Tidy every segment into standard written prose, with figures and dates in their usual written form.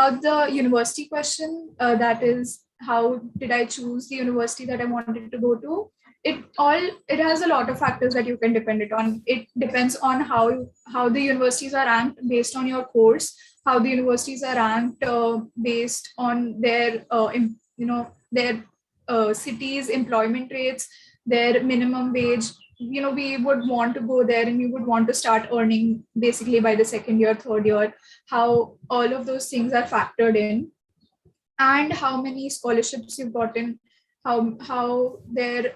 about the university question, that is, how did I choose the university that I wanted to go to? It has a lot of factors that you can depend it on. It depends on how the universities are ranked based on your course, how the universities are ranked based on their their cities employment rates, their minimum wage. We would want to go there and we would want to start earning basically by the second year, third year, how all of those things are factored in, and how many scholarships you've gotten, how their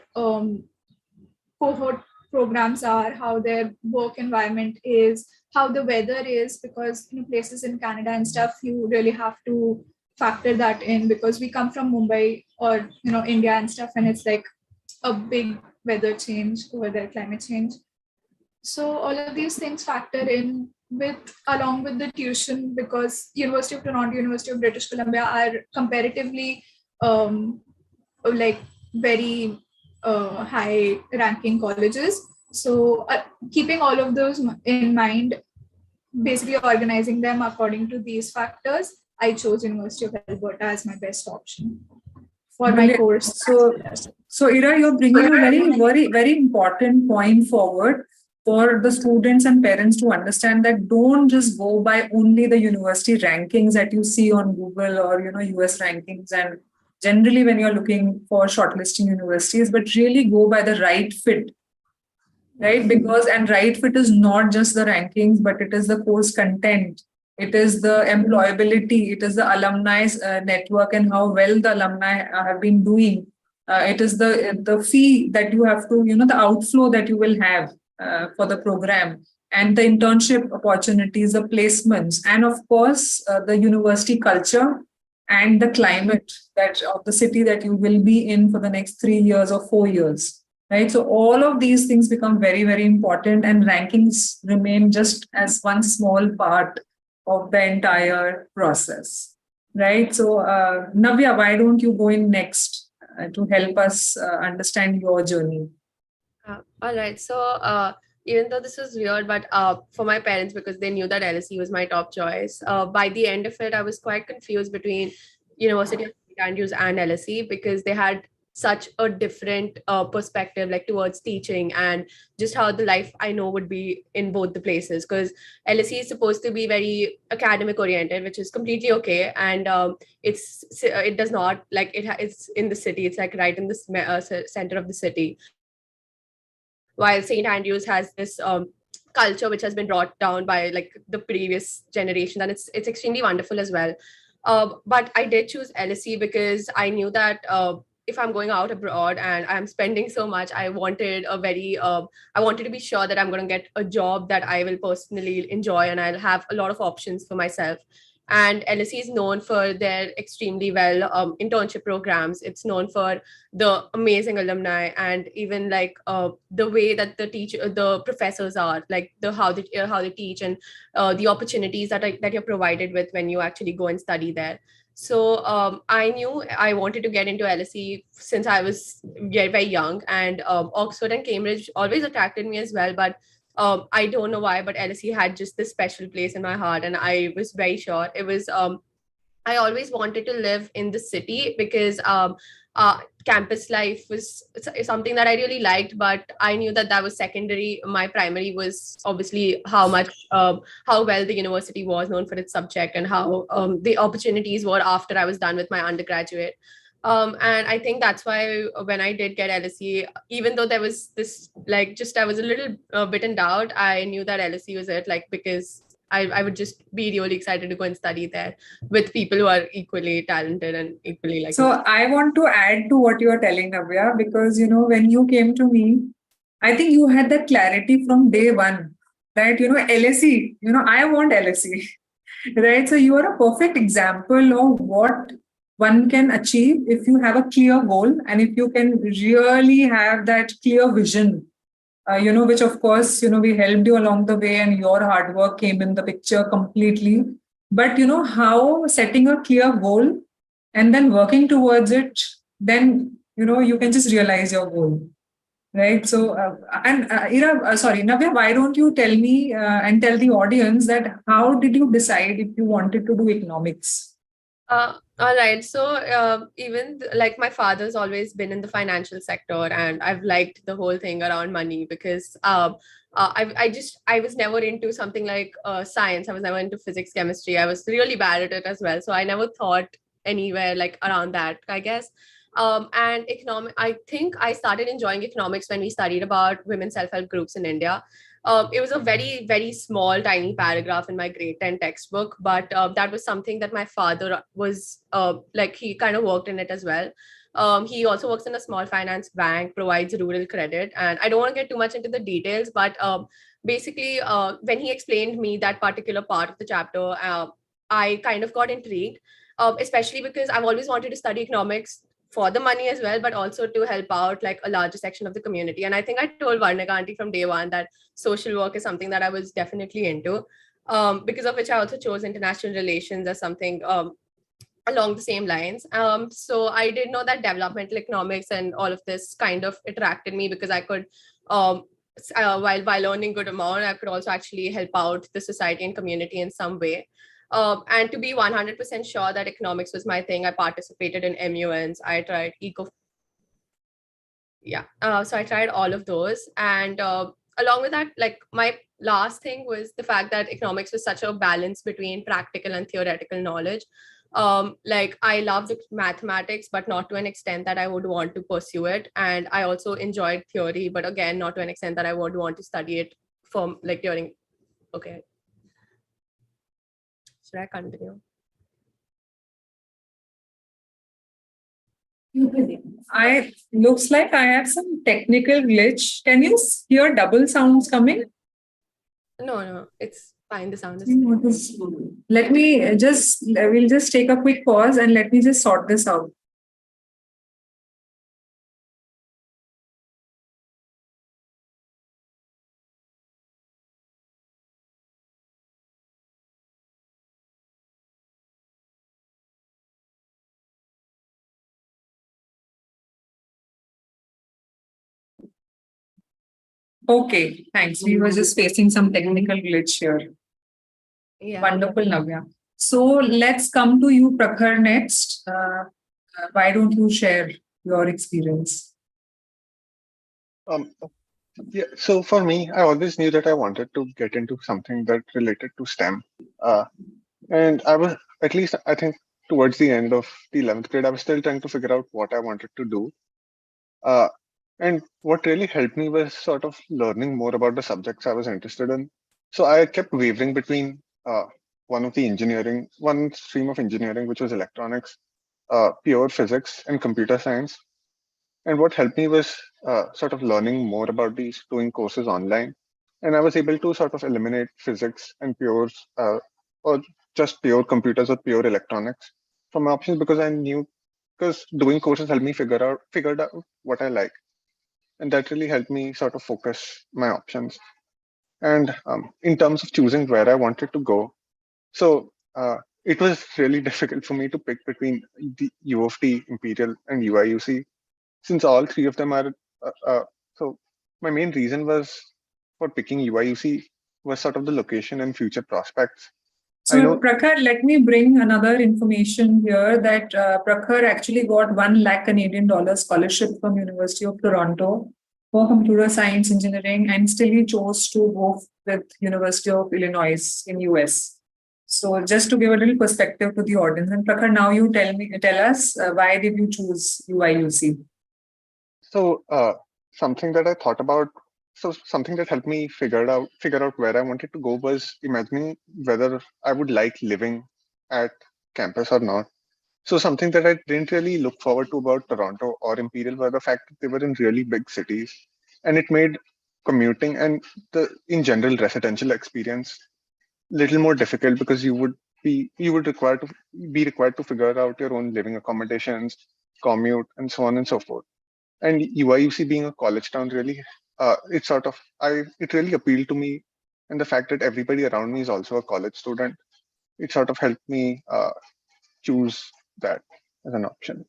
cohort programs are, how their work environment is, how the weather is, because places in Canada and stuff, you really have to factor that in, because we come from Mumbai or India and stuff, and it's like a big weather change over there, climate change. So all of these things factor in with along with the tuition, because University of Toronto, University of British Columbia are comparatively like very high ranking colleges. So keeping all of those in mind, basically organizing them according to these factors, I chose University of Alberta as my best option for my course. So Ira, you're bringing a very, very important point forward for the students and parents to understand that don't just go by only the university rankings that you see on Google or US rankings and generally when you're looking for shortlisting universities, but really go by the right fit, right? Because and right fit is not just the rankings, but it is the course content, it is the employability, it is the alumni network and how well the alumni have been doing. It is the fee that you have to, the outflow that you will have for the program, and the internship opportunities, the placements, and of course the university culture and the climate that of the city that you will be in for the next 3 years or 4 years, right? So all of these things become very, very important, and rankings remain just as one small part of the entire process, right? So Navya, why don't you go in next to help us understand your journey? All right. So even though this was weird, but for my parents, because they knew that LSE was my top choice, by the end of it, I was quite confused between University of St. Andrews and LSE, because they had such a different perspective, like towards teaching and just how the life I know would be in both the places. Because LSE is supposed to be very academic oriented, which is completely okay, and it does not, like it's in the city. It's like right in the center of the city. While St. Andrews has this culture which has been brought down by like the previous generation, and it's extremely wonderful as well. But I did choose LSE because I knew that if I'm going out abroad and I'm spending so much, I wanted to be sure that I'm going to get a job that I will personally enjoy and I'll have a lot of options for myself. And LSE is known for their extremely well internship programs. It's known for the amazing alumni, and even like the way that the professors are, like how they teach, and the opportunities that you're provided with when you actually go and study there. So I knew I wanted to get into LSE since I was very, very young, and Oxford and Cambridge always attracted me as well. But I don't know why, but LSE had just this special place in my heart, and I was very sure it was. I always wanted to live in the city because campus life was something that I really liked, but I knew that was secondary. My primary was obviously how well the university was known for its subject and how the opportunities were after I was done with my undergraduate. And I think that's why when I did get LSE, even though there was this, like, I was a little bit in doubt, I knew that LSE was it, like, because I would just be really excited to go and study there with people who are equally talented and equally like. So I want to add to what you are telling, Navya, because, when you came to me, I think you had that clarity from day one, right? LSE, I want LSE, right? So you are a perfect example of what one can achieve if you have a clear goal and if you can really have that clear vision, which of course, we helped you along the way and your hard work came in the picture completely. But, how setting a clear goal and then working towards it, then, you can just realize your goal. Right. So, Navya, why don't you tell me and tell the audience that how did you decide if you wanted to do economics? All right. So even like my father's always been in the financial sector, and I've liked the whole thing around money because I was never into something like science. I was never into physics, chemistry. I was really bad at it as well. So I never thought anywhere like around that, I guess. And economic, I think I started enjoying economics when we studied about women self-help groups in India. It was a very, very small, tiny paragraph in my grade 10 textbook, but that was something that my father was like, he kind of worked in it as well. He also works in a small finance bank, provides rural credit. And I don't want to get too much into the details, but basically, when he explained me that particular part of the chapter, I kind of got intrigued, especially because I've always wanted to study economics for the money as well, but also to help out like a larger section of the community. And I think I told Varnika auntie from day one that social work is something that I was definitely into, because of which I also chose international relations as something along the same lines. So I did know that developmental economics and all of this kind of attracted me because I could, while earning good amount, I could also actually help out the society and community in some way. And to be 100% sure that economics was my thing, I participated in MUNs. I tried so I tried all of those, and along with that, like my last thing was the fact that economics was such a balance between practical and theoretical knowledge. Like I loved mathematics, but not to an extent that I would want to pursue it, and I also enjoyed theory, but again, not to an extent that I would want to study it from like during. Okay, should I continue? I looks like I have some technical glitch. Can you hear double sounds coming? No, it's fine. The sound is. Let me we'll just take a quick pause and let me just sort this out. Okay, thanks. We were just facing some technical glitch here. Yeah. Wonderful, Navya. So let's come to you, Prakhar, next. Why don't you share your experience? Yeah, so for me, I always knew that I wanted to get into something that related to STEM. And I was, at least I think towards the end of the 11th grade, I was still trying to figure out what I wanted to do. Uh, and what really helped me was sort of learning more about the subjects I was interested in. So I kept wavering between one stream of engineering, which was electronics, pure physics, and computer science. And what helped me was sort of learning more about these, doing courses online. And I was able to sort of eliminate physics and or just pure computers or pure electronics from my options because I knew, because doing courses helped me figured out what I like. And that really helped me sort of focus my options. And in terms of choosing where I wanted to go, so it was really difficult for me to pick between the U of T, Imperial, and UIUC, since all three of them are. So my main reason was for picking UIUC was sort of the location and future prospects. So Prakhar, let me bring another information here that Prakhar actually got 1 lakh Canadian dollar scholarship from University of Toronto for computer science engineering, and still he chose to go with University of Illinois in US. So just to give a little perspective to the audience, and Prakhar, now you tell us why did you choose UIUC? So something that I thought about, something that helped me figure out where I wanted to go was imagining whether I would like living at campus or not. So something that I didn't really look forward to about Toronto or Imperial was the fact that they were in really big cities, and it made commuting and the in general residential experience little more difficult because you would be required to figure out your own living accommodations, commute, and so on and so forth. And UIUC being a college town really, it really appealed to me, and the fact that everybody around me is also a college student, it sort of helped me choose that as an option.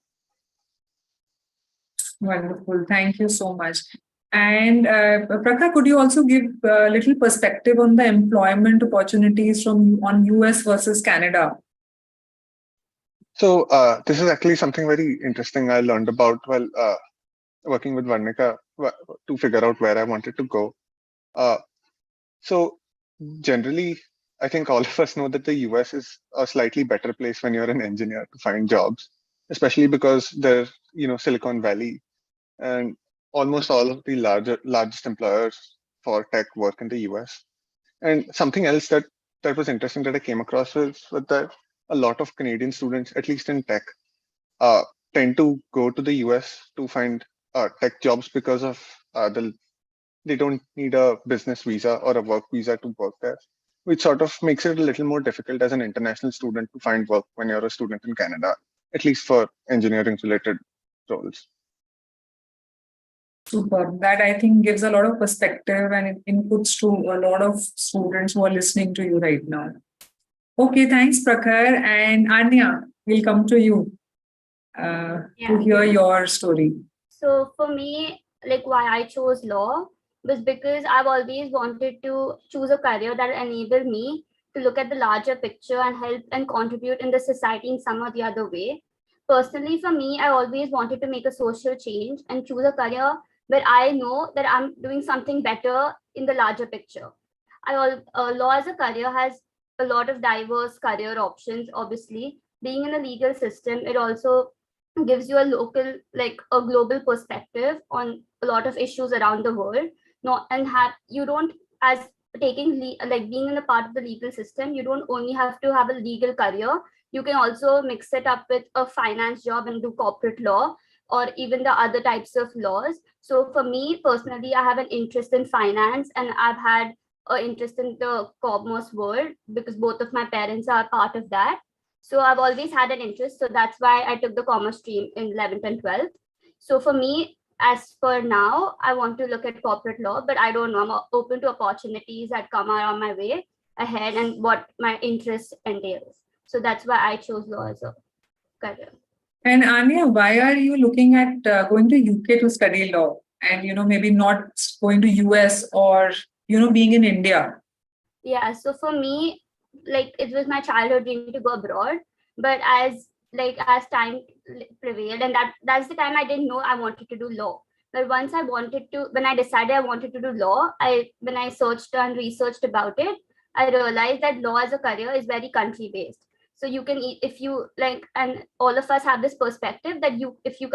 Wonderful, thank you so much. And Prakhar, could you also give a little perspective on the employment opportunities on US versus Canada? So this is actually something very interesting I learned about while working with Varnika to figure out where I wanted to go. Uh, so generally, I think all of us know that the US is a slightly better place when you're an engineer to find jobs, especially because they're, Silicon Valley, and almost all of the largest employers for tech work in the US. And something else that was interesting that I came across was that a lot of Canadian students, at least in tech, uh, tend to go to the US to find tech jobs because of they don't need a business visa or a work visa to work there, which sort of makes it a little more difficult as an international student to find work when you're a student in Canada, at least for engineering related roles. Super. That I think gives a lot of perspective and inputs to a lot of students who are listening to you right now. Okay, thanks, Prakhar. And Anya, we'll come to you to hear your story. So for me, like why I chose law was because I've always wanted to choose a career that enable me to look at the larger picture and help and contribute in the society in some or the other way. Personally, for me, I always wanted to make a social change and choose a career where I know that I'm doing something better in the larger picture. Law as a career has a lot of diverse career options. Obviously, being in a legal system, it also gives you a local, like a global perspective on a lot of issues around the world. Not and have you don't as like being in a part of the legal system, you don't only have to have a legal career. You can also mix it up with a finance job and do corporate law or even the other types of laws. So for me personally, I have an interest in finance and I've had an interest in the commerce world because both of my parents are part of that. So I've always had an interest. So that's why I took the commerce stream in 11th and 12th. So for me, as for now, I want to look at corporate law, but I don't know. I'm open to opportunities that come around my way ahead and what my interest entails. So that's why I chose law as a career. And Anya, why are you looking at going to UK to study law and, maybe not going to US or, being in India? Yeah, so for me, like it was my childhood dream to go abroad, but as time prevailed, and that's the time I didn't know I wanted to do law. But when I decided I wanted to do law, when I searched and researched about it, I realized that law as a career is very country based. So you can, if you like, and all of us have this perspective that if you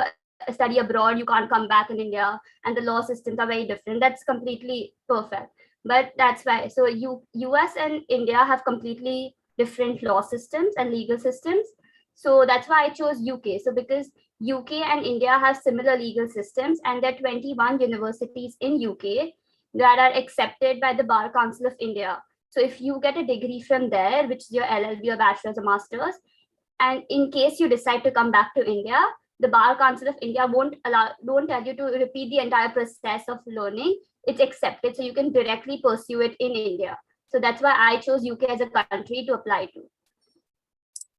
study abroad, you can't come back in India, and the law systems are very different. That's completely perfect. But that's why. So US and India have completely different law systems and legal systems. So that's why I chose UK. So because UK and India have similar legal systems, and there are 21 universities in UK that are accepted by the Bar Council of India. So if you get a degree from there, which is your LLB or bachelor's or master's, and in case you decide to come back to India, the Bar Council of India won't tell you to repeat the entire process of learning. It's accepted, so you can directly pursue it in India. So that's why I chose UK as a country to apply to.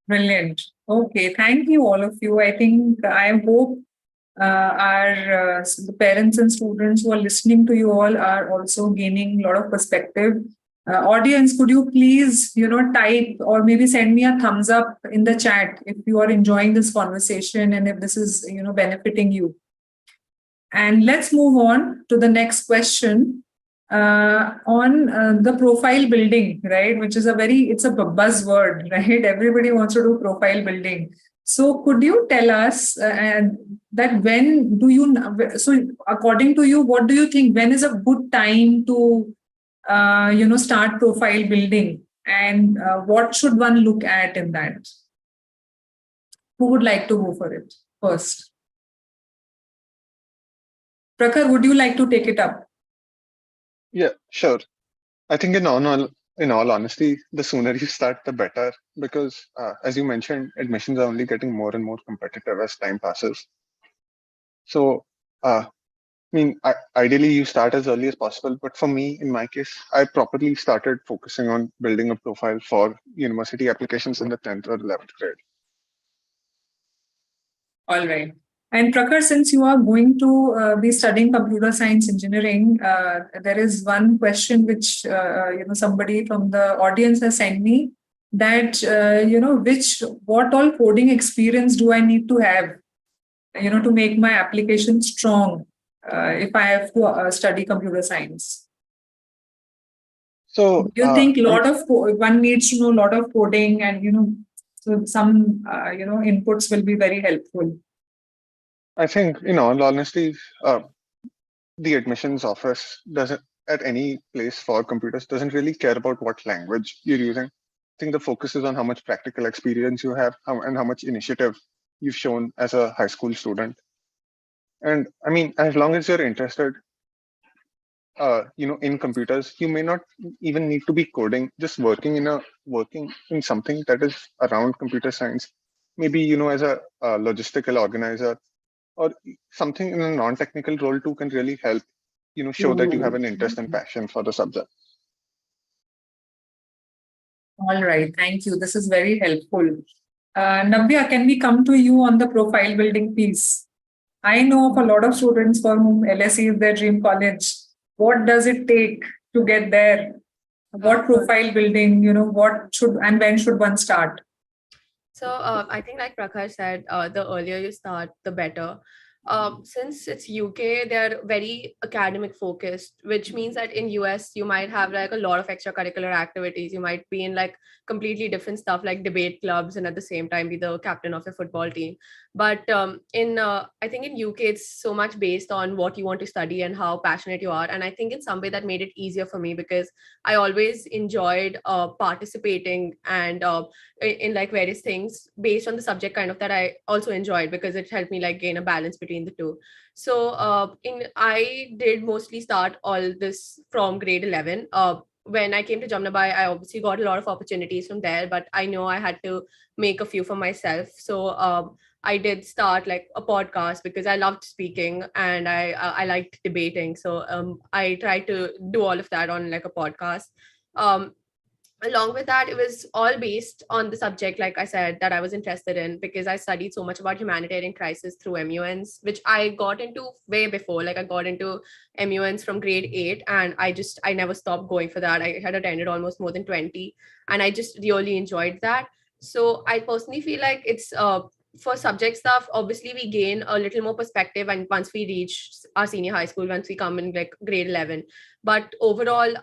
Brilliant. Okay, thank you all of you. I hope the parents and students who are listening to you all are also gaining a lot of perspective. Audience, could you please, type or maybe send me a thumbs up in the chat if you are enjoying this conversation and if this is, benefiting you. And let's move on to the next question on the profile building, right? Which is it's a buzzword, right? Everybody wants to do profile building. So could you tell us that when do you, so according to you, what do you think, when is a good time to, start profile building, and what should one look at in that? Who would like to go for it first? Prakhar, would you like to take it up? Yeah, sure. I think in all honesty, the sooner you start, the better, because as you mentioned, admissions are only getting more and more competitive as time passes. So, ideally you start as early as possible. But for me, in my case, I properly started focusing on building a profile for university applications in the 10th or 11th grade. All right. And Prakhar, since you are going to be studying computer science engineering, there is one question which somebody from the audience has sent me. that, what all coding experience do I need to have, to make my application strong if I have to study computer science? So Do you think one needs to know a lot of coding, and so some inputs will be very helpful? I think, in all honesty, the admissions office doesn't, at any place for computers, doesn't really care about what language you're using. I think the focus is on how much practical experience you have, and how much initiative you've shown as a high school student. And I mean, as long as you're interested, in computers, you may not even need to be coding. Just working in something that is around computer science, maybe as a logistical organizer, or something in a non-technical role too, can really help show that you have an interest and passion for the subject. All right, thank you. This is very helpful. Navya, can we come to you on the profile building piece? I know of a lot of students for whom LSE is their dream college. What does it take to get there? What profile building, what should and when should one start? So I think, like Prakash said, the earlier you start, the better. Since it's UK, they're very academic focused, which means that in US you might have like a lot of extracurricular activities. You might be in like completely different stuff like debate clubs, and at the same time be the captain of a football team. But I think in UK it's so much based on what you want to study and how passionate you are. And I think in some way that made it easier for me, because I always enjoyed participating and in like various things based on the subject kind of that I also enjoyed, because it helped me like gain a balance between the two. So I did mostly start all this from grade 11. When I came to Jamnabai, I obviously got a lot of opportunities from there, but I know I had to make a few for myself. So I did start like a podcast because I loved speaking and I liked debating. So I tried to do all of that on like a podcast. Along with that, it was all based on the subject, like I said, that I was interested in, because I studied so much about humanitarian crisis through MUNs, which I got into way before. Like I got into MUNs from grade 8, and I never stopped going for that. I had attended almost more than 20, and I just really enjoyed that. So I personally feel like it's for subject stuff, obviously we gain a little more perspective, and once we reach our senior high school, once we come in like grade 11. But overall,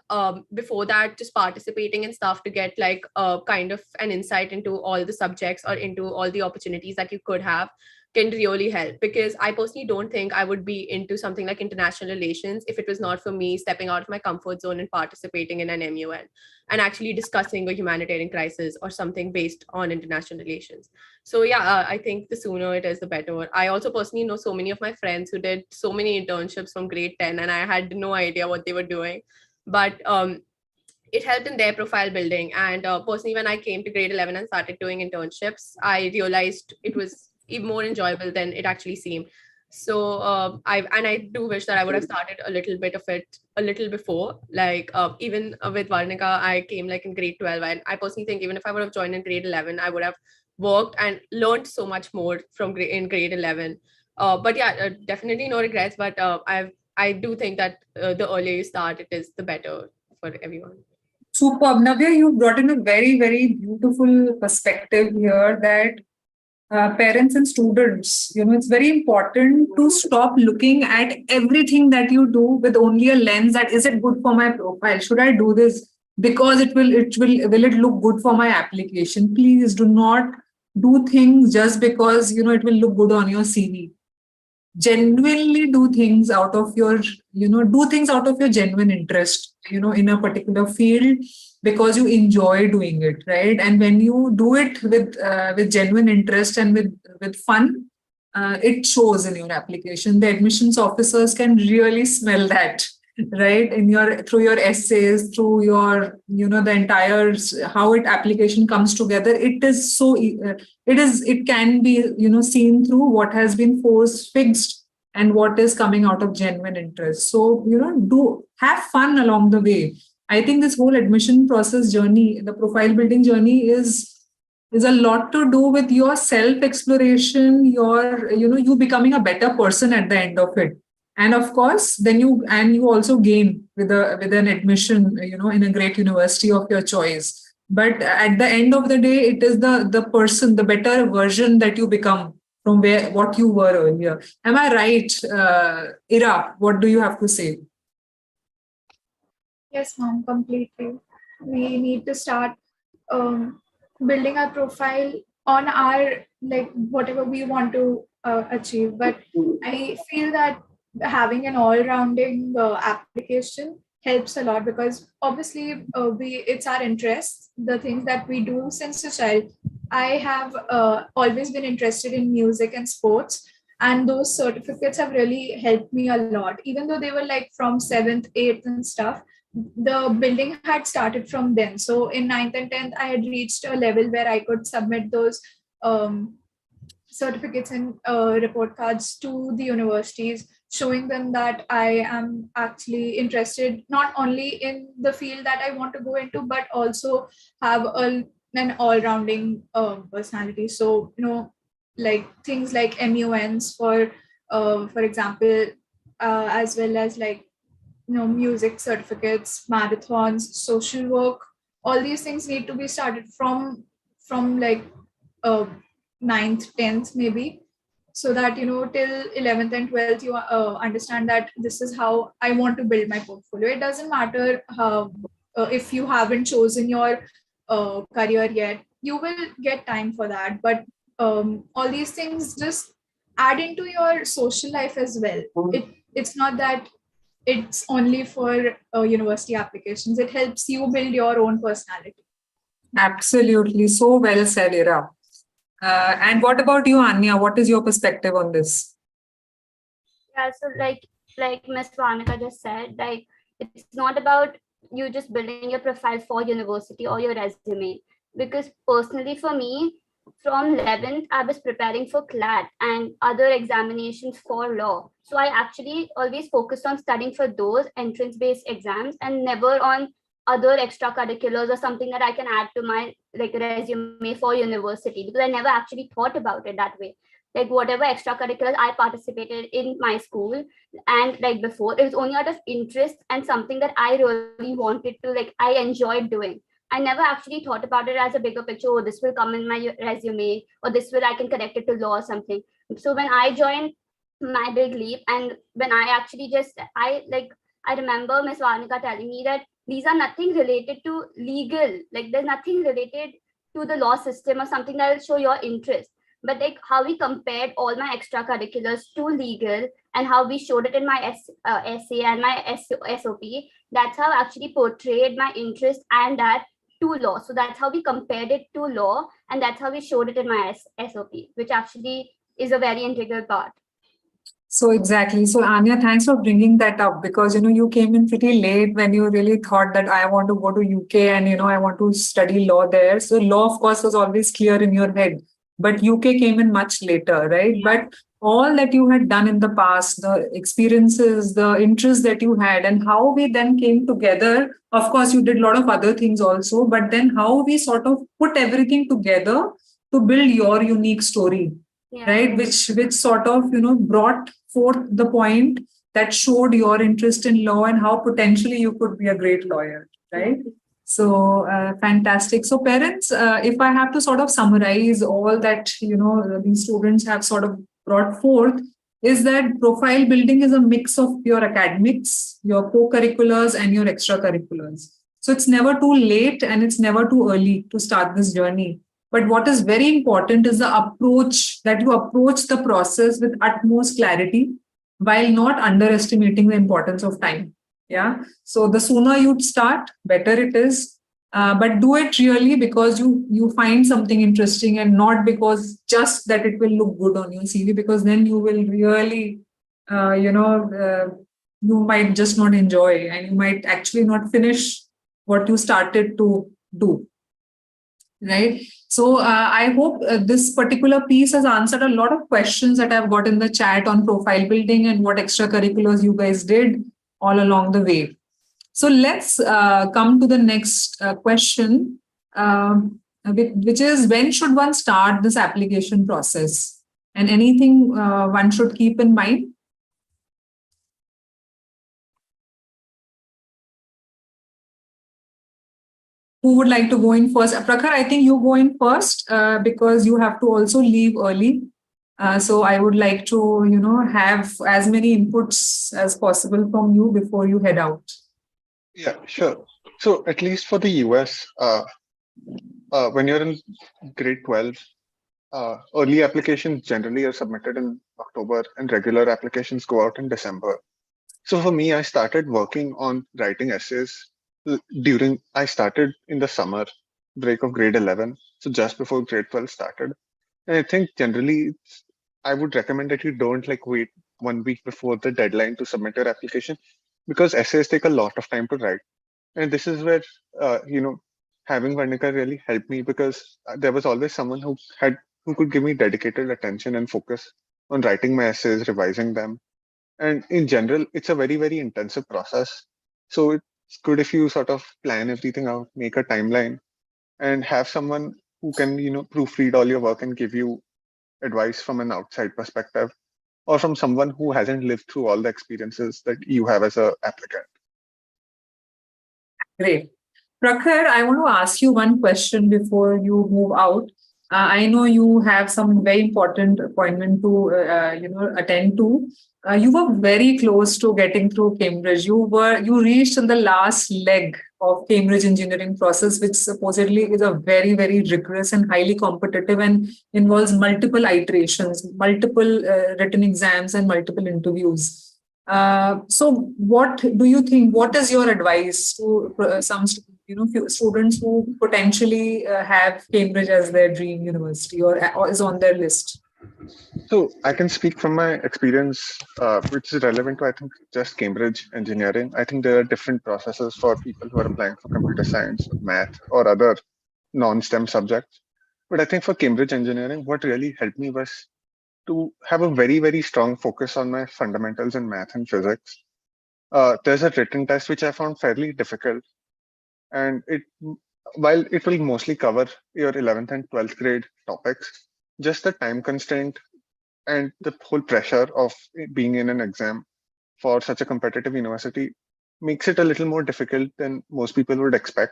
before that, just participating in stuff to get like kind of an insight into all the subjects or into all the opportunities that you could have can really help. Because I personally don't think I would be into something like international relations if it was not for me stepping out of my comfort zone and participating in an MUN and actually discussing a humanitarian crisis or something based on international relations. So yeah, I think the sooner it is, the better. I also personally know so many of my friends who did so many internships from grade 10, and I had no idea what they were doing. But it helped in their profile building. And personally, when I came to grade 11 and started doing internships, I realized it was even more enjoyable than it actually seemed. So I do wish that I would have started a little bit of it a little before. Like even with Varnika, I came like in grade 12, and I personally think even if I would have joined in grade 11, I would have worked and learned so much more from in grade 11. But yeah, definitely no regrets. But I do think that the earlier you start, it is the better for everyone. Superb. Navya, you brought in a very, very beautiful perspective here that parents and students, it's very important to stop looking at everything that you do with only a lens that is it good for my profile? Should I do this because will it look good for my application? Please do not do things just because it will look good on your CV. Genuinely do things out of your genuine interest, in a particular field, because you enjoy doing it, right? And when you do it with genuine interest and with fun, it shows in your application. The admissions officers can really smell that, right? Through your essays, through your the entire how application comes together. It is so it can be seen through what has been force fixed and what is coming out of genuine interest. So do have fun along the way. I think this whole admission process journey, the profile building journey, is a lot to do with your self exploration, your you becoming a better person at the end of it. And of course, then you also gain with an admission, in a great university of your choice. But at the end of the day, it is the person, the better version that you become from what you were earlier. Am I right, Ira? What do you have to say? Yes, ma'am, completely. We need to start um, building our profile on our, like, whatever we want to achieve. But I feel that having an all-rounding application helps a lot, because obviously we it's our interests, the things that we do since a child. I have always been interested in music and sports, and those certificates have really helped me a lot, even though they were like from 7th, 8th and stuff. The building had started from then. So in 9th and 10th, I had reached a level where I could submit those um, certificates and report cards to the universities, showing them that I am actually interested not only in the field that I want to go into, but also have an all-rounding personality. So, like things like MUNs for example, as well as like music certificates, marathons, social work. All these things need to be started from like uh, 9th, 10th maybe, so that till 11th and 12th you understand that this is how I want to build my portfolio. It doesn't matter how if you haven't chosen your career yet, you will get time for that. But all these things just add into your social life as well. It's not that it's only for university applications. It helps you build your own personality. Absolutely. So well said, Ira. And what about you, Anya? What is your perspective on this? Yeah, so like Miss Vanika just said, like it's not about you just building your profile for university or your resume. Because personally for me, from 11th, I was preparing for CLAT and other examinations for law. So I actually always focused on studying for those entrance-based exams and never on other extracurriculars or something that I can add to my like resume for university, because I never actually thought about it that way. Like whatever extracurriculars I participated in my school and like before, it was only out of interest and something that I really wanted to, like I enjoyed doing. I never actually thought about it as a bigger picture. Oh, this will come in my resume, or this will I can connect it to law or something. So when I joined my big leap, and when I actually just I remember Miss Varnika telling me that these are nothing related to legal. Like there's nothing related to the law system or something that will show your interest. But like how we compared all my extracurriculars to legal and how we showed it in my essay and my SOP, that's how I actually portrayed my interest and that to law. So that's how we compared it to law, and that's how we showed it in my SOP, which actually is a very integral part. So exactly. So Anya, thanks for bringing that up, because you came in pretty late when you really thought that I want to go to UK and I want to study law there. So law, of course, was always clear in your head, but UK came in much later, right? But all that you had done in the past, the experiences, the interests that you had, and how we then came together. Of course, you did a lot of other things also, but then how we sort of put everything together to build your unique story, right? Which sort of brought forth the point that showed your interest in law and how potentially you could be a great lawyer, right? So fantastic. So parents, if I have to sort of summarize all that these students have sort of brought forth, is that profile building is a mix of your academics, your co-curriculars, and your extracurriculars. So it's never too late and it's never too early to start this journey. But what is very important is the approach, that you approach the process with utmost clarity while not underestimating the importance of time. Yeah. So the sooner you start, better it is. But do it really because you find something interesting, and not because just that it will look good on your CV, because then you will really, you might just not enjoy, and you might actually not finish what you started to do. Right. So I hope this particular piece has answered a lot of questions that I've got in the chat on profile building and what extracurriculars you guys did all along the way. So let's come to the next question, which is, when should one start this application process, and anything one should keep in mind? Who would like to go in first? Prakhar, I think you go in first because you have to also leave early. So I would like to, have as many inputs as possible from you before you head out. Yeah, sure. So at least for the US, when you're in grade 12, early applications generally are submitted in October and regular applications go out in December. So for me, I started working on writing essays I started in the summer break of grade 11. So just before grade 12 started. And I think generally I would recommend that you don't like wait 1 week before the deadline to submit your application because essays take a lot of time to write. And this is where, having Varnika really helped me because there was always someone who could give me dedicated attention and focus on writing my essays, revising them. And in general, it's a very, very intensive process. So it's good if you sort of plan everything out, make a timeline, and have someone who can, proofread all your work and give you advice from an outside perspective or from someone who hasn't lived through all the experiences that you have as a applicant. Great. Prakhar, I want to ask you one question before you move out. I know you have some very important appointment to attend to. You were very close to getting through Cambridge. You reached in the last leg of Cambridge engineering process, which supposedly is a very, very rigorous and highly competitive and involves multiple iterations, multiple written exams and multiple interviews. So what do you think? What is your advice to some students who potentially have Cambridge as their dream university or is on their list? So I can speak from my experience, which is relevant to, I think, just Cambridge engineering. I think there are different processes for people who are applying for computer science, math, or other non-STEM subjects. But I think for Cambridge engineering, what really helped me was to have a very, very strong focus on my fundamentals in math and physics. There's a written test which I found fairly difficult. And while it will mostly cover your 11th and 12th grade topics, just the time constraint and the whole pressure of being in an exam for such a competitive university makes it a little more difficult than most people would expect,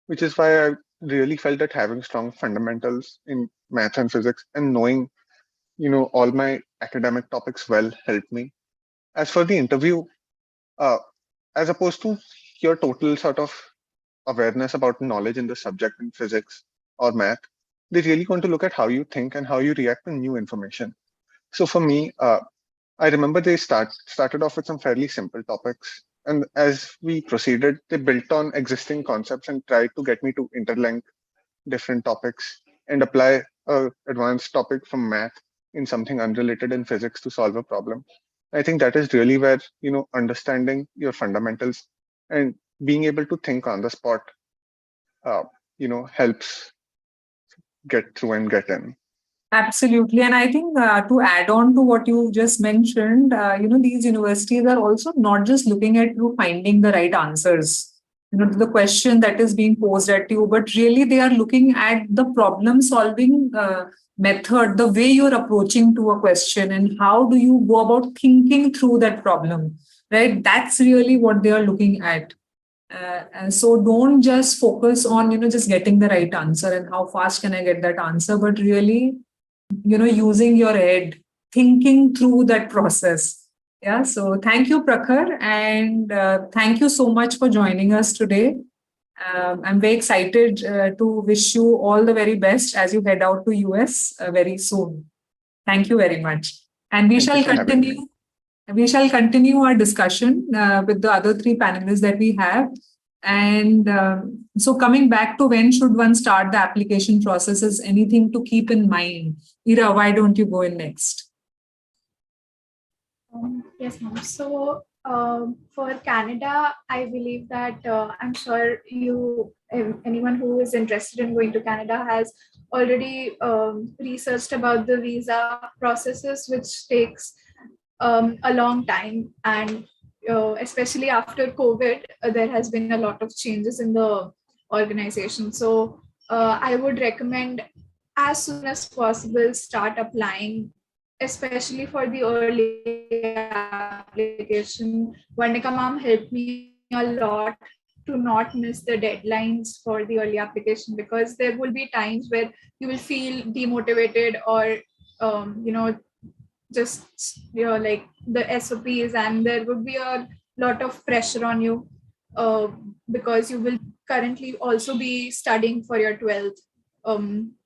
which is why I really felt that having strong fundamentals in math and physics and knowing, all my academic topics well helped me. As for the interview, as opposed to your total sort of awareness about knowledge in the subject in physics or math, they really want to look at how you think and how you react to new information. So for me, I remember they started off with some fairly simple topics. And as we proceeded, they built on existing concepts and tried to get me to interlink different topics and apply a advanced topic from math in something unrelated in physics to solve a problem. I think that is really where, understanding your fundamentals and being able to think on the spot, helps get through and get in. Absolutely. And I think to add on to what you just mentioned, these universities are also not just looking at you finding the right answers, to the question that is being posed at you, but really they are looking at the problem solving method, the way you're approaching to a question and how do you go about thinking through that problem, right? That's really what they are looking at. And so don't just focus on, just getting the right answer and how fast can I get that answer, but really, using your head, thinking through that process. Yeah. So thank you, Prakhar. And thank you so much for joining us today. I'm very excited to wish you all the very best as you head out to US very soon. Thank you very much. And we shall continue. We shall continue our discussion with the other three panelists that we have. And so coming back to when should one start the application process, is anything to keep in mind? Ira, why don't you go in next? Yes, ma'am. So for Canada, I believe that I'm sure anyone who is interested in going to Canada has already researched about the visa processes, which takes a long time. And especially after COVID, there has been a lot of changes in the organization. So I would recommend as soon as possible start applying, especially for the early application. Varnika ma'am helped me a lot to not miss the deadlines for the early application, because there will be times where you will feel demotivated or just like the SOPs, and there would be a lot of pressure on you because you will currently also be studying for your 12th.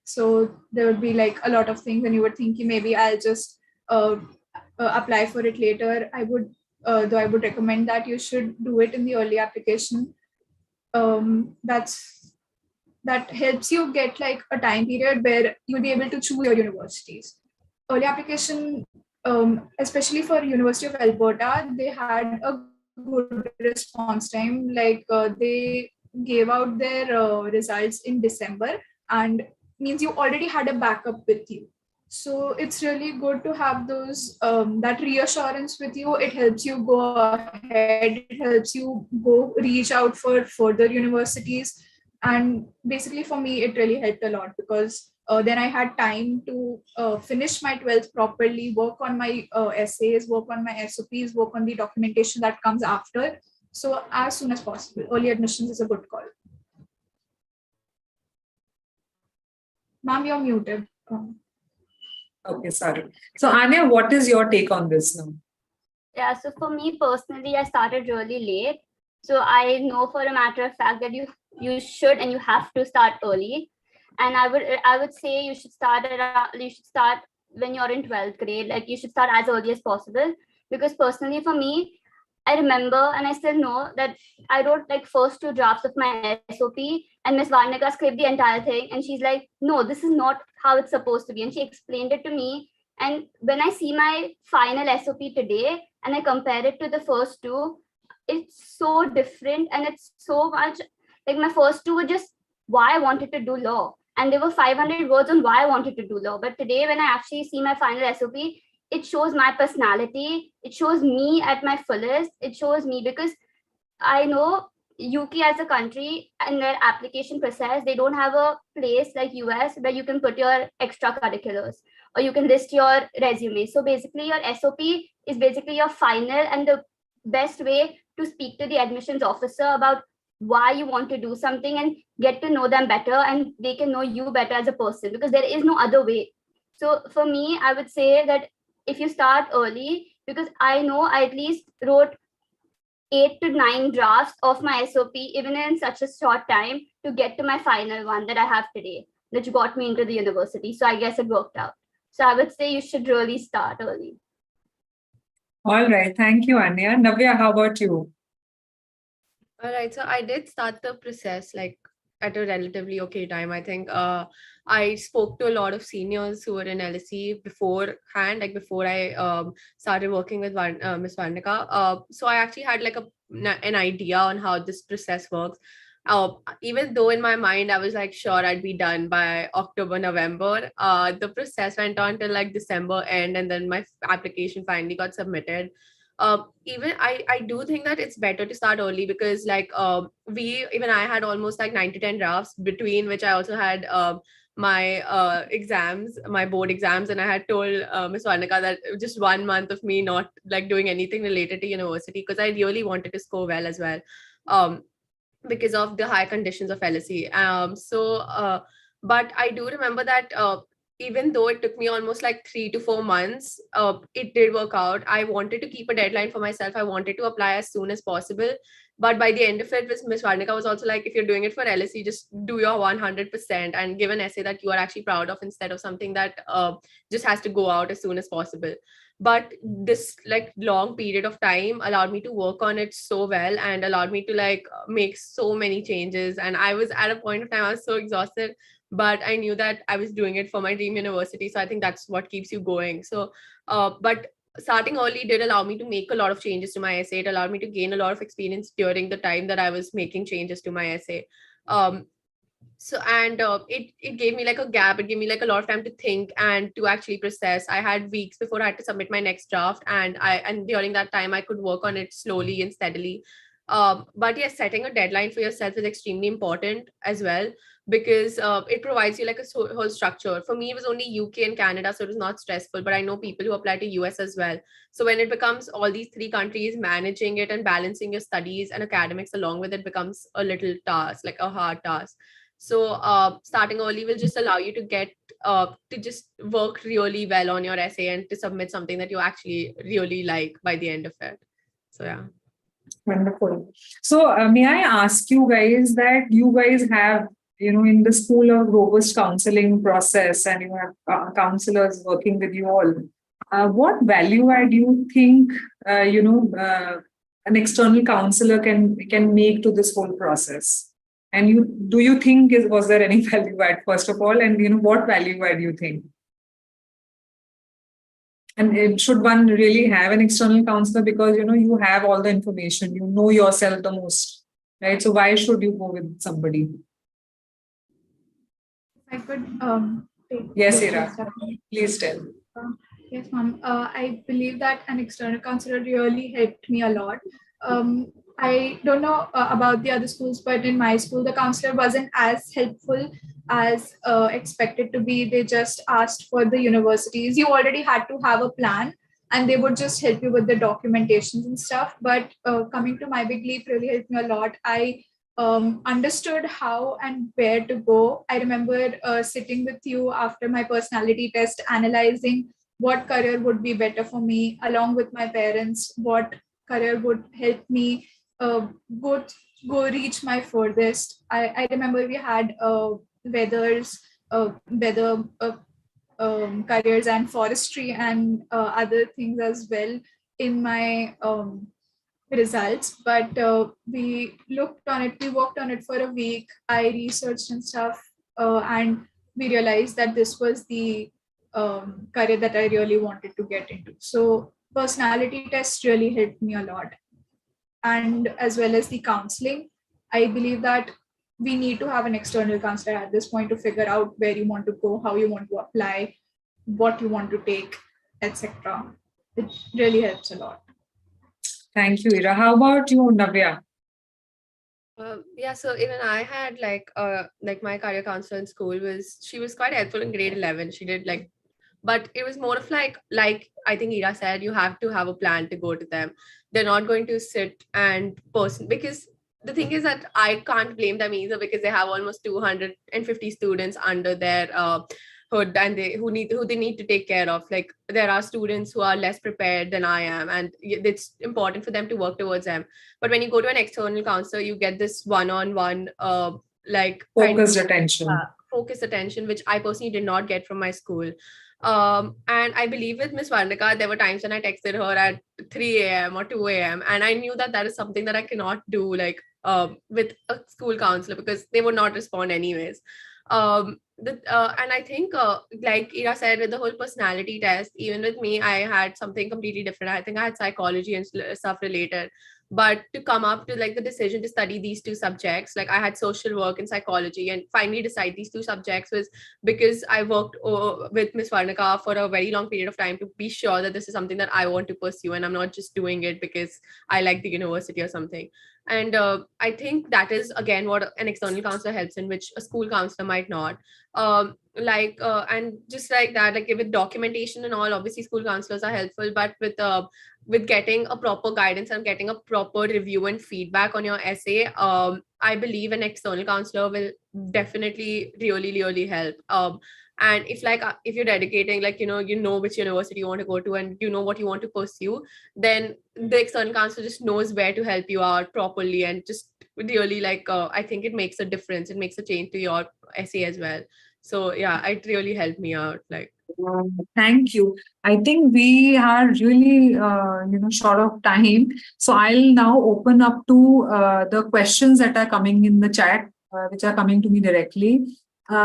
So there would be like a lot of things, and you would think maybe I'll just apply for it later. Though I would recommend that you should do it in the early application. That helps you get like a time period where you'll be able to choose your universities. Early application, especially for University of Alberta, they had a good response time. Like they gave out their results in December, and means you already had a backup with you. So it's really good to have those that reassurance with you. It helps you go ahead. It helps you go reach out for further universities. And basically for me, it really helped a lot, because then I had time to finish my 12th properly, work on my essays, work on my SOPs, work on the documentation that comes after. So as soon as possible, early admissions is a good call. Ma'am, you're muted. Okay, sorry. So Anya, what is your take on this now? Yeah, so for me personally, I started really late. So I know for a matter of fact that you should and you have to start early. And I would say you should start when you're in 12th grade. Like you should start as early as possible. Because personally for me, I remember and I still know that I wrote like first 2 drafts of my SOP, and Miss Varnika scribed the entire thing, and she's like, no, this is not how it's supposed to be. And she explained it to me. And when I see my final SOP today and I compare it to the first 2, it's so different, and it's so much like my first 2 were just why I wanted to do law. And there were 500 words on why I wanted to do law. But today, when I actually see my final SOP, it shows my personality. It shows me at my fullest. It shows me, because I know UK as a country and their application process, they don't have a place like US where you can put your extracurriculars or you can list your resume. So basically your SOP is basically your final and the best way to speak to the admissions officer about why you want to do something and get to know them better, and they can know you better as a person, because there is no other way. So for me, I would say that if you start early, because I know I at least wrote 8 to 9 drafts of my SOP, even in such a short time, to get to my final one that I have today, which got me into the university. So I guess it worked out. So I would say you should really start early. All right. Thank you, Anya. Navya, how about you? All right. So I did start the process like at a relatively okay time. I think I spoke to a lot of seniors who were in LSE beforehand, like before I started working with Miss Varnika. So I actually had like an idea on how this process works. Even though in my mind I was like sure I'd be done by October, November, the process went on till like December end, and then my application finally got submitted. Even I do think that it's better to start early, because like I had almost like 9 to 10 drafts, between which I also had my exams, my board exams, and I had told Miss Varnika that just 1 month of me not like doing anything related to university, because I really wanted to score well as well, because of the high conditions of LSE. But I do remember that even though it took me almost like 3 to 4 months, it did work out. I wanted to keep a deadline for myself. I wanted to apply as soon as possible. But by the end of it, Miss Varnika was also like, if you're doing it for LSE, just do your 100% and give an essay that you are actually proud of, instead of something that just has to go out as soon as possible. But this like long period of time allowed me to work on it so well, and allowed me to like make so many changes. And I was at a point of time, I was so exhausted, but I knew that I was doing it for my dream university. So I think that's what keeps you going. So, but starting early did allow me to make a lot of changes to my essay. It allowed me to gain a lot of experience during the time that I was making changes to my essay. It gave me like a gap. It gave me like a lot of time to think and to actually process. I had weeks before I had to submit my next draft, and during that time I could work on it slowly and steadily. But yes, setting a deadline for yourself is extremely important as well, because it provides you like a whole structure. For me, it was only UK and Canada, so it was not stressful. But I know people who apply to US as well. So when it becomes all these three countries, managing it and balancing your studies and academics along with it becomes a little task, like a hard task. So starting early will just allow you to get to just work really well on your essay and to submit something that you actually really like by the end of it. So yeah. Wonderful. So may I ask you guys that you guys have, in the school, a robust counseling process, and you have counselors working with you all. What value add do you think, an external counselor can make to this whole process? And do you think was there any value add, first of all, and what value add do you think? And should one really have an external counselor, because you have all the information, you know yourself the most, right? So why should you go with somebody? I could take Yes, this Ira, question. please tell. Yes, ma'am. I believe that an external counselor really helped me a lot. I don't know about the other schools, but in my school, the counselor wasn't as helpful as expected to be. They just asked for the universities. You already had to have a plan, and they would just help you with the documentations and stuff. But coming to my big leap really helped me a lot. I understood how and where to go. I remember sitting with you after my personality test, analyzing what career would be better for me, along with my parents, what career would help me go reach my furthest. I remember we had weather careers and forestry and other things as well in my results, but we looked on it, we worked on it for a week. I researched and stuff, and we realized that this was the career that I really wanted to get into. So personality tests really helped me a lot, and as well as the counseling. I believe that we need to have an external counselor at this point to figure out where you want to go, how you want to apply, what you want to take, etc. It really helps a lot. Thank you, Ira. How about you, Navya? Yeah, so even I had like my career counselor in school she was quite helpful in grade 11. She did but it was more of like I think Ira said, you have to have a plan to go to them. They're not going to sit and because the thing is that I can't blame them either, because they have almost 250 students under their hood, and who they need to take care of. Like, there are students who are less prepared than I am, and it's important for them to work towards them. But when you go to an external counselor, you get this one-on-one focused attention, which I personally did not get from my school. And I believe with Miss Varnika, there were times when I texted her at 3 a.m. or 2 a.m. and I knew that is something that I cannot do with a school counselor, because they would not respond anyways. And I think like Ira said, with the whole personality test, even with me, I had something completely different. I think I had psychology and stuff related. But to come up to the decision to study these two subjects, I had social work and psychology, and finally decide these two subjects was because I worked with Miss Varnika for a very long period of time to be sure that this is something that I want to pursue, and I'm not just doing it because I like the university or something. And I think that is again what an external counselor helps in, which a school counselor might not. And just like that, with documentation and all, obviously school counselors are helpful, but with getting a proper guidance and getting a proper review and feedback on your essay, I believe an external counselor will definitely really help. And if you're dedicating, you know which university you want to go to and you know what you want to pursue, then the external counselor just knows where to help you out properly, and just really I think it makes a difference. It makes a change to your essay as well. So yeah, it really helped me out. Thank you. I think we are really, short of time. So I'll now open up to the questions that are coming in the chat, which are coming to me directly.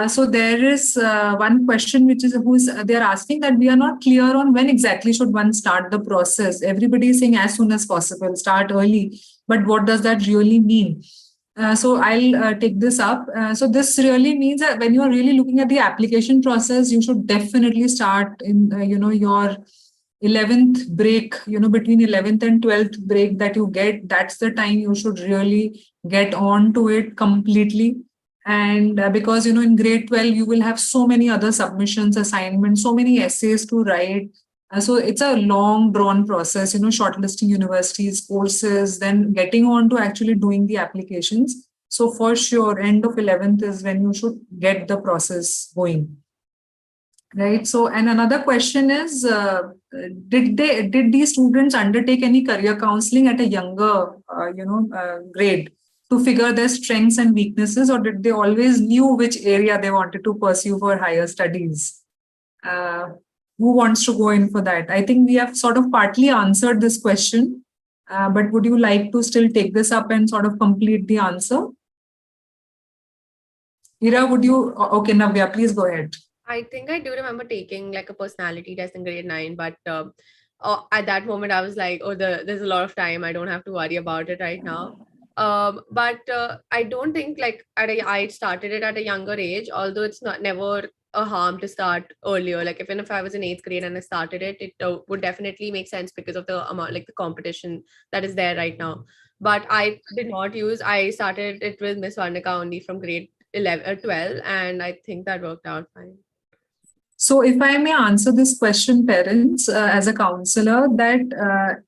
So there is one question they're asking that we are not clear on when exactly should one start the process. Everybody is saying as soon as possible, start early. But what does that really mean? So I'll take this up. So this really means that when you are really looking at the application process, you should definitely start in, your 11th break, between 11th and 12th break that you get. That's the time you should really get on to it completely. And because, in grade 12, you will have so many other submissions, assignments, so many essays to write. So it's a long drawn process, shortlisting universities, courses, then getting on to actually doing the applications. So for sure, end of 11th is when you should get the process going. Right. So, and another question is, did these students undertake any career counseling at a younger, grade to figure their strengths and weaknesses, or did they always knew which area they wanted to pursue for higher studies? Who wants to go in for that? I think we have sort of partly answered this question, but would you like to still take this up and sort of complete the answer? Ira, would you? Okay, Navya, please go ahead. I think I do remember taking like a personality test in grade 9, but at that moment I was like, oh, there's a lot of time. I don't have to worry about it right now. But I don't think like I started it at a younger age, although it's never a harm to start earlier. Like even if I was in 8th grade and I started it, it would definitely make sense because of the amount, like the competition that is there right now. But I started it with Miss Varnika only from grade 12, and I think that worked out fine. So, if I may answer this question, parents, as a counselor, that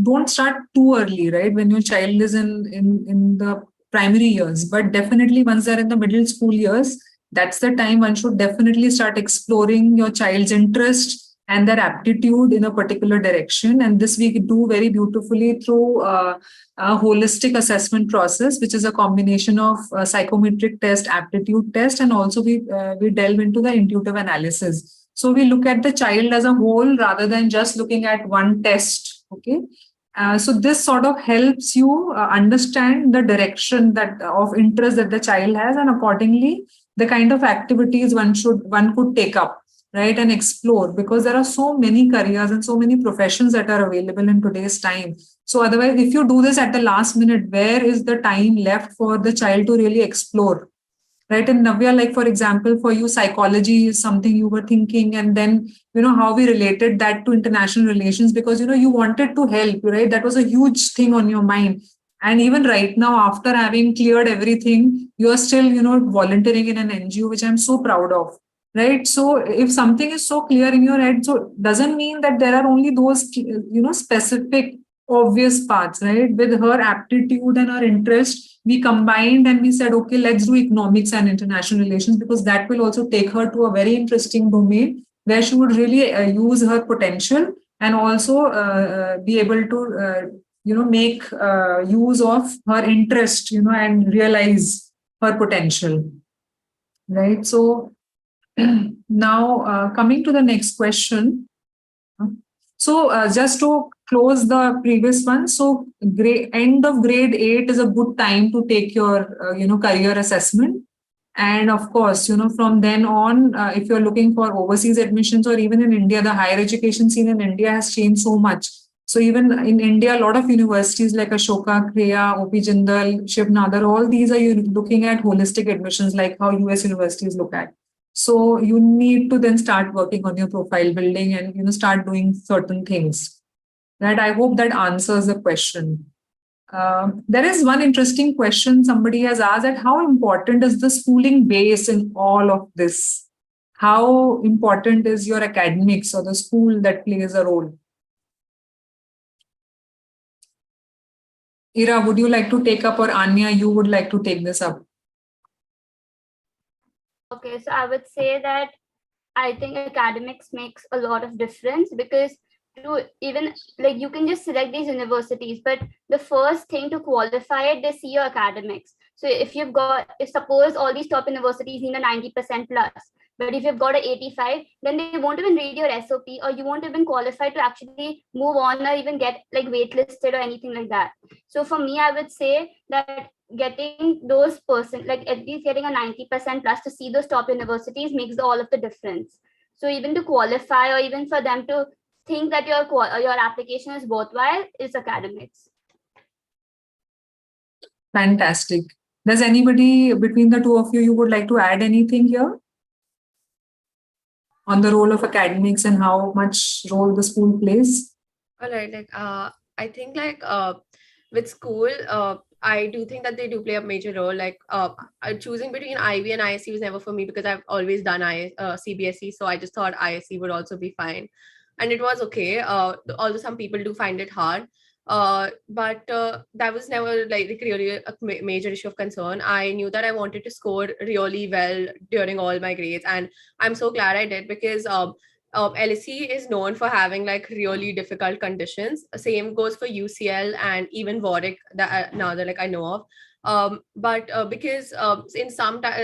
don't start too early, right? When your child is in the primary years, but definitely once they're in the middle school years, that's the time one should definitely start exploring your child's interest and their aptitude in a particular direction. And this we do very beautifully through a holistic assessment process, which is a combination of psychometric test, aptitude test, and also we delve into the intuitive analysis. So we look at the child as a whole rather than just looking at one test. Okay. So this sort of helps you understand the direction that of interest that the child has, and accordingly the kind of activities one could take up, right, and explore, because there are so many careers and so many professions that are available in today's time. So otherwise, if you do this at the last minute, where is the time left for the child to really explore? Right. And Navya, like for example, for you, psychology is something you were thinking, and then how we related that to international relations, because you wanted to help, right? That was a huge thing on your mind. And even right now, after having cleared everything, you are still volunteering in an NGO, which I'm so proud of. Right. So if something is so clear in your head, so doesn't mean that there are only those specific obvious paths, right? With her aptitude and her interest, we combined and we said, okay, let's do economics and international relations, because that will also take her to a very interesting domain where she would really use her potential and also be able to make use of her interest, and realize her potential. Right. So now coming to the next question. So just to close the previous one, so end of grade 8 is a good time to take your career assessment. And of course, from then on, if you're looking for overseas admissions, or even in India, the higher education scene in India has changed so much. So even in India, a lot of universities like Ashoka, Kriya, OP Jindal, Shiv Nadar, all these are looking at holistic admissions, like how US universities look at. So you need to then start working on your profile building and start doing certain things. Right? I hope that answers the question. There is one interesting question somebody has asked, that how important is the schooling base in all of this? How important is your academics or the school that plays a role? Ira, would you like to take up, or Anya, you would like to take this up? Okay, so I would say that I think academics makes a lot of difference, because to even like you can just select these universities, but the first thing to qualify it, they see your academics. So if suppose all these top universities need a 90% plus, but if you've got an 85, then they won't even read your SOP, or you won't even qualify to actually move on or even get like waitlisted or anything like that. So for me, I would say that getting those like at least getting a 90% plus to see those top universities makes all of the difference. So even to qualify, or even for them to think that your application is worthwhile, is academics. Fantastic. Does anybody between the two of you would like to add anything here on the role of academics and how much role the school plays? All right, like I think like with school, I do think that they do play a major role. Like choosing between IB and ISC was never for me because I've always done CBSE. So I just thought ISC would also be fine. And it was okay. Although some people do find it hard. But that was never like really a major issue of concern. I knew that I wanted to score really well during all my grades. And I'm so glad I did because LSE is known for having like really difficult conditions. Same goes for UCL and even Warwick that now that like I know of. But because in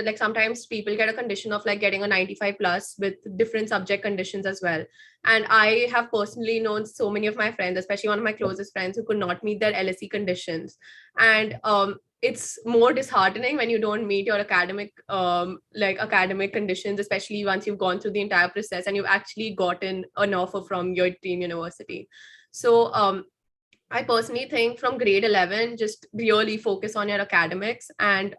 like sometimes people get a condition of like getting a 95 plus with different subject conditions as well. And I have personally known so many of my friends, especially one of my closest friends, who could not meet their LSE conditions. And it's more disheartening when you don't meet your academic conditions, especially once you've gone through the entire process and you've actually gotten an offer from your dream university. So I personally think from grade 11, just really focus on your academics. And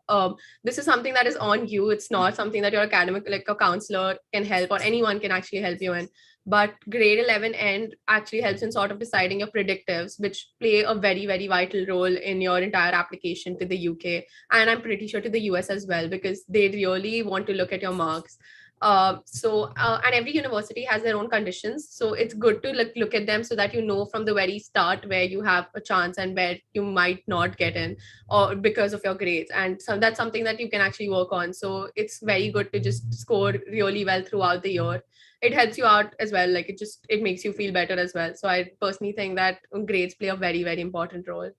this is something that is on you. It's not something that your academic, like a counselor can help or anyone can actually help you in. But grade 11 end actually helps in sort of deciding your predictives, which play a very, very vital role in your entire application to the UK. And I'm pretty sure to the US as well, because they really want to look at your marks. And every university has their own conditions, so it's good to look at them so that you know from the very start where you have a chance and where you might not get in or because of your grades. And so that's something that you can actually work on. So it's very good to just score really well throughout the year. It helps you out as well, like it makes you feel better as well. So I personally think that grades play a very, very important role.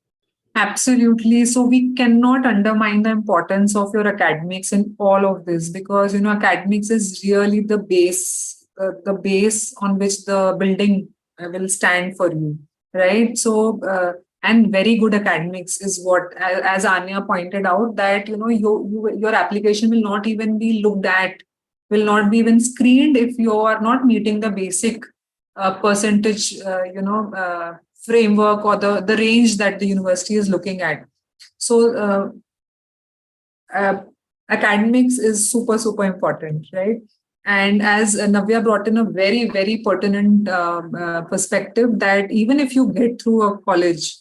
Absolutely. So we cannot undermine the importance of your academics in all of this, because academics is really the base, the base on which the building will stand for you, right? So and very good academics is what, as Anya pointed out, that your application will not even be looked at, will not be even screened if you are not meeting the basic percentage, framework or the range that the university is looking at. So academics is super, super important, right? And as Navya brought in a very, very pertinent perspective, that even if you get through a college,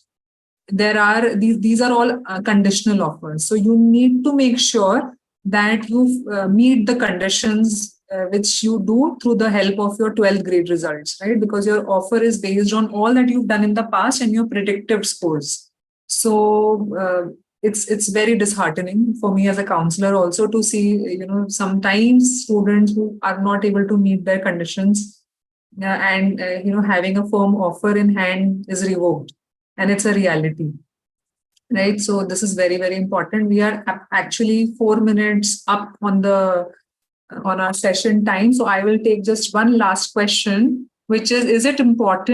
there are these are all conditional offers. So you need to make sure that you meet the conditions which you do through the help of your 12th grade results, right? Because your offer is based on all that you've done in the past and your predictive scores. So it's very disheartening for me as a counselor also to see, sometimes students who are not able to meet their conditions and having a firm offer in hand is revoked, and it's a reality. Right. So this is very, very important. We are actually 4 minutes up on our session time. So I will take just one last question, which is it good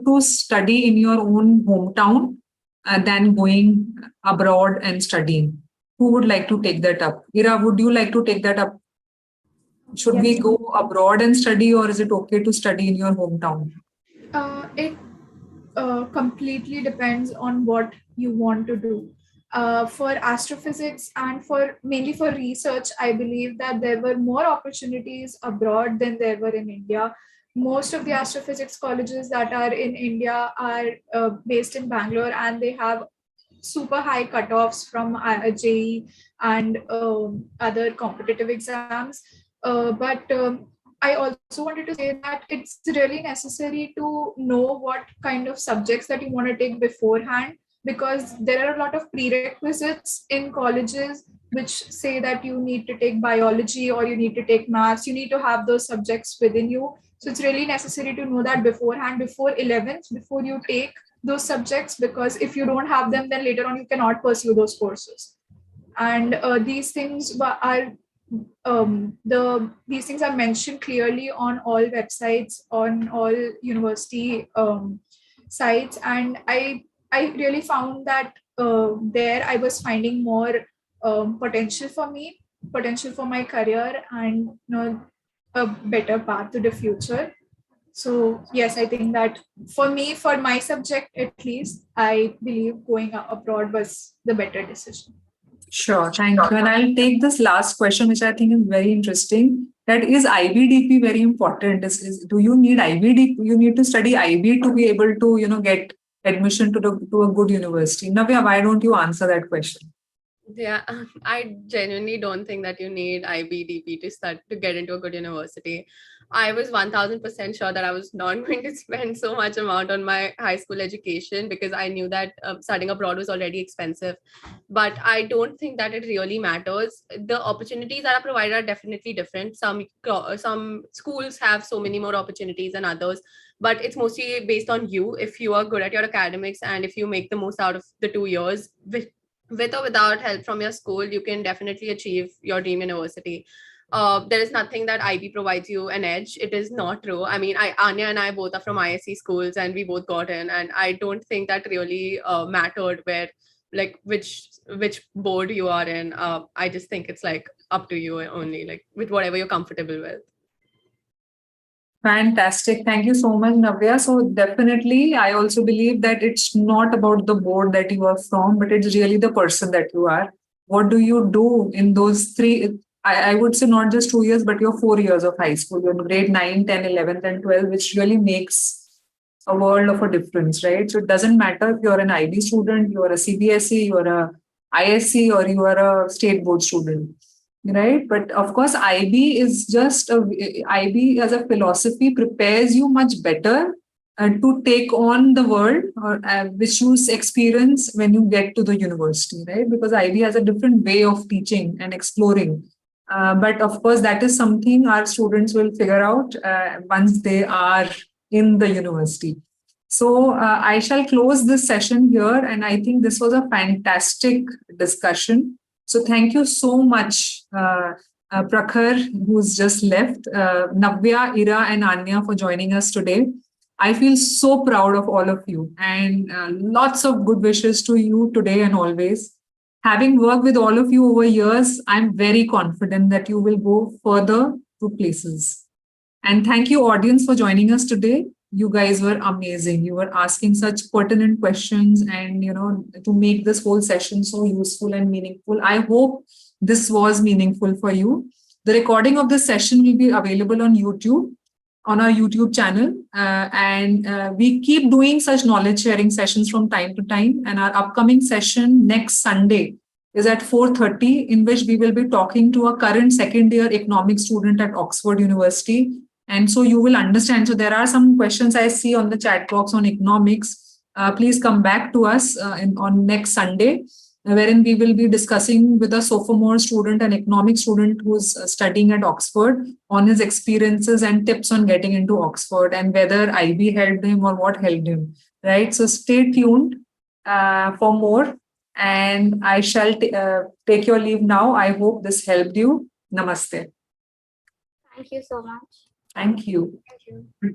to study in your own hometown than going abroad and studying? Who would like to take that up? Ira, would you like to take that up? Should we go abroad and study, or is it okay to study in your hometown? It completely depends on what you want to do. For astrophysics and mainly for research, I believe that there were more opportunities abroad than there were in India. Most of the astrophysics colleges that are in India are based in Bangalore, and they have super high cutoffs from JEE and other competitive exams. But I also wanted to say that it's really necessary to know what kind of subjects that you want to take beforehand, because there are a lot of prerequisites in colleges which say that you need to take biology or you need to take maths. You need to have those subjects within you. So it's really necessary to know that beforehand, before 11th, before you take those subjects, because if you don't have them, then later on you cannot pursue those courses. And these things are these things are mentioned clearly on all websites, on all university sites, and I really found that there I was finding more potential for my career, and a better path to the future. So yes, I think that for my subject at least, I believe going abroad was the better decision. Sure, thank you. And I'll take this last question, which I think is very interesting. That is IBDP very important? Do you need IBDP? You need to study IB to be able to, get admission to a good university? Navya, why don't you answer that question? Yeah, I genuinely don't think that you need IB/DP to get into a good university. I was 1000% sure that I was not going to spend so much amount on my high school education because I knew that studying abroad was already expensive. But I don't think that it really matters. The opportunities that are provided are definitely different. Some schools have so many more opportunities than others, but it's mostly based on you. If you are good at your academics and if you make the most out of the 2 years, with or without help from your school, you can definitely achieve your dream university. There is nothing that IB provides you an edge. It is not true. I mean, Anya and I both are from ISC schools, and we both got in. And I don't think that really mattered where, like, which board you are in. I just think it's like up to you only, like with whatever you're comfortable with. Fantastic. Thank you so much, Navya. So definitely, I also believe that it's not about the board that you are from, but it's really the person that you are. What do you do in those three? I would say not just 2 years, but your 4 years of high school, your grade 9, 10, 11th, and 12, which really makes a world of a difference, right? So it doesn't matter if you're an IB student, you're a CBSE, you're a ISC, or you are a state board student, right? But of course, IB as a philosophy prepares you much better to take on the world, or which you experience when you get to the university, right? Because IB has a different way of teaching and exploring. But of course, that is something our students will figure out once they are in the university. So I shall close this session here, and I think this was a fantastic discussion. So thank you so much, Prakhar, who's just left, Navya, Ira, and Anya for joining us today. I feel so proud of all of you, and lots of good wishes to you today and always. Having worked with all of you over years, I'm very confident that you will go further to places. And thank you, audience, for joining us today. You guys were amazing. You were asking such pertinent questions, and to make this whole session so useful and meaningful. I hope this was meaningful for you. The recording of this session will be available on YouTube, on our YouTube channel, and we keep doing such knowledge sharing sessions from time to time. And our upcoming session next Sunday is at 4:30, in which we will be talking to a current second year economics student at Oxford University. And so you will understand. So there are some questions I see on the chat box on economics. Please come back to us on next Sunday, wherein we will be discussing with a sophomore student, an economics student who's studying at Oxford, on his experiences and tips on getting into Oxford, and whether IB helped him or what helped him, right? So stay tuned for more. And I shall take your leave now. I hope this helped you. Namaste. Thank you so much. Thank you. Thank you.